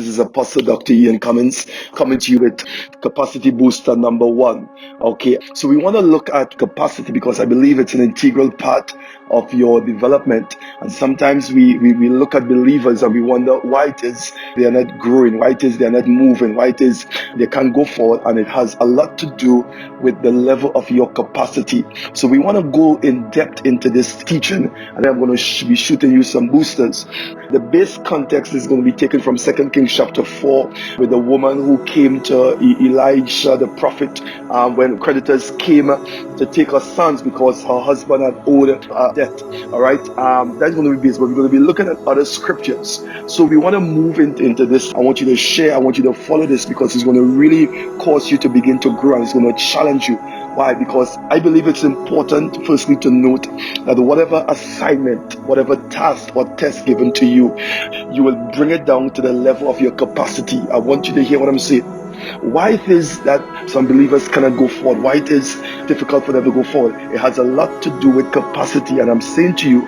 This is Apostle Dr. Ian Cummins coming to you with capacity booster number 1. Okay, so we want to look at capacity because I believe it's an integral part of your development. And sometimes we look at believers and we wonder why it is they are not growing, why it is they are not moving, why it is they can't go forward. And it has a lot to do with the level of your capacity. So we want to go in depth into this teaching, and I'm going to be shooting you some boosters. The base context is going to be taken from 2 Kings chapter 4 with the woman who came to Elijah the prophet when creditors came to take her sons because her husband had owed debt. All right, that's going to be base, but we're going to be looking at other scriptures. So we want to move into this. I want you to share, I want you to follow this because it's going to really cause you to begin to grow and it's going to challenge you. Why? Because I believe it's important, firstly, to note that whatever assignment, whatever task or test given to you, you will bring it down to the level of your capacity. I want you to hear what I'm saying. Why it is that some believers cannot go forward, why it is difficult for them to go forward, it has a lot to do with capacity. And I'm saying to you,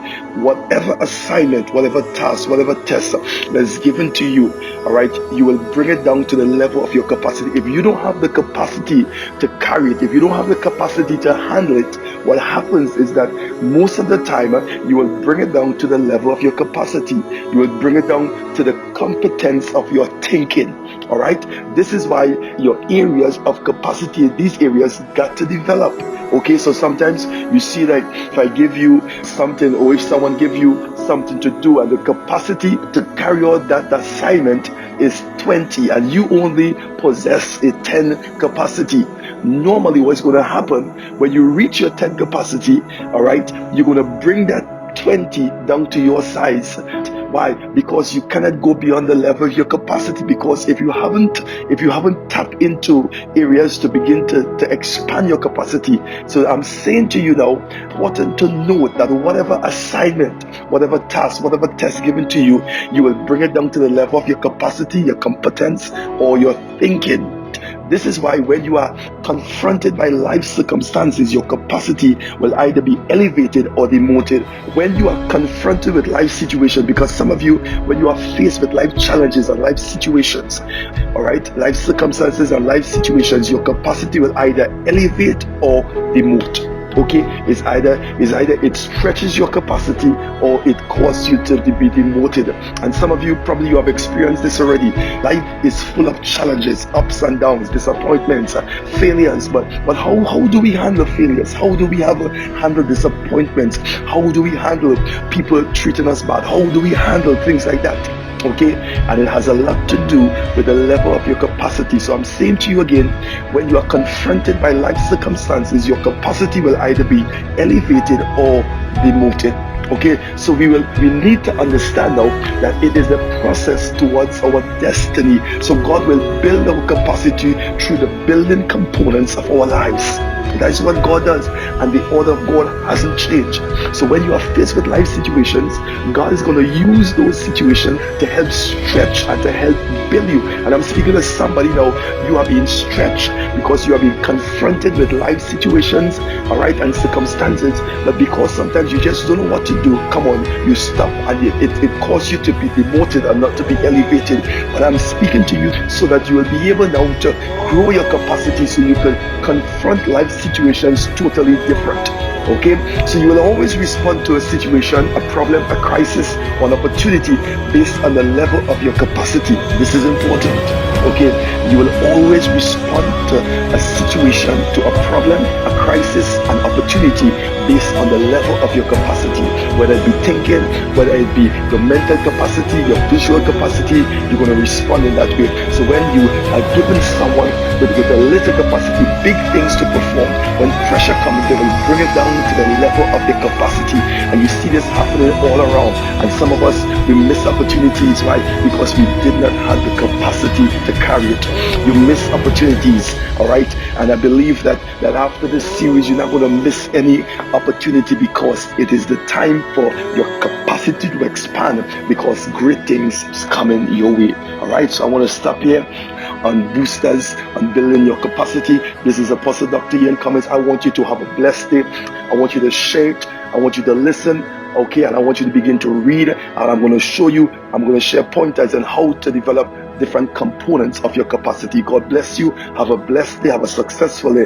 whatever assignment, whatever task, whatever test that is given to you, all right, you will bring it down to the level of your capacity. If you don't have the capacity to carry it, if you don't have the capacity to handle it, what happens is that most of the time you will bring it down to the level of your capacity. You will bring it down to the competence of your thinking. All right, this is why your areas of capacity, these areas got to develop. Okay, so sometimes you see that if I give you something, or if someone give you something to do, and the capacity to carry out that assignment is 20 and you only possess a 10 capacity, normally what's going to happen when you reach your 10 capacity, all right, you're going to bring that 20 down to your size. Why? Because you cannot go beyond the level of your capacity. Because if you haven't tapped into areas to begin to expand your capacity. So I'm saying to you now, important to note that whatever assignment, whatever task, whatever test given to you, you will bring it down to the level of your capacity, your competence, or your thinking. This is why when you are confronted by life circumstances, your capacity will either be elevated or demoted. When you are confronted with life situations, because some of you, when you are faced with life challenges and life situations, all right, life circumstances and life situations, your capacity will either elevate or demote. Okay, it's either it stretches your capacity or it causes you to be demoted. And some of you probably you have experienced this already. Life is full of challenges, ups and downs, disappointments, failures. But how do we handle failures? How do we handle disappointments? How do we handle people treating us bad? How do we handle things like that? Okay, and it has a lot to do with the level of your capacity. So I'm saying to you again, when you are confronted by life circumstances, your capacity will either be elevated or demoted. Okay, so we need to understand now that it is the process towards our destiny. So God will build our capacity through the building components of our lives. That's what God does, and the order of God hasn't changed. So when you are faced with life situations, God is going to use those situations to help stretch and to help build you. And I'm speaking to somebody now, you are being stretched because you are being confronted with life situations, all right, and circumstances, but because sometimes you just don't know what to do, come on, you stop, and it causes you to be demoted and not to be elevated. But I'm speaking to you so that you will be able now to grow your capacity so you can confront life situations totally different. Okay, so you will always respond to a situation, a problem, a crisis, or an opportunity based on the level of your capacity. This is important. Okay, you will always respond to a situation, to a problem, a crisis, an opportunity based on the level of your capacity. Whether it be thinking, whether it be your mental capacity, your visual capacity, you're going to respond in that way. So when you are given someone with a little capacity, big things to perform, when pressure comes, they will bring it down to the level of their capacity. And you see this happening all around. And some of us, we miss opportunities, right? Because we did not have the capacity to carry it. You miss opportunities, all right? And I believe that after this series, you're not going to miss any opportunity because it is the time for your capacity to expand because great things is coming your way. All right, so I want to stop here on boosters, on building your capacity. This is Apostle Dr. Ian Cummins. I want you to have a blessed day. I want you to share it. I want you to listen. Okay, and I want you to begin to read, and I'm going to show you, I'm going to share pointers on how to develop different components of your capacity. God bless you. Have a blessed day. Have a successful day.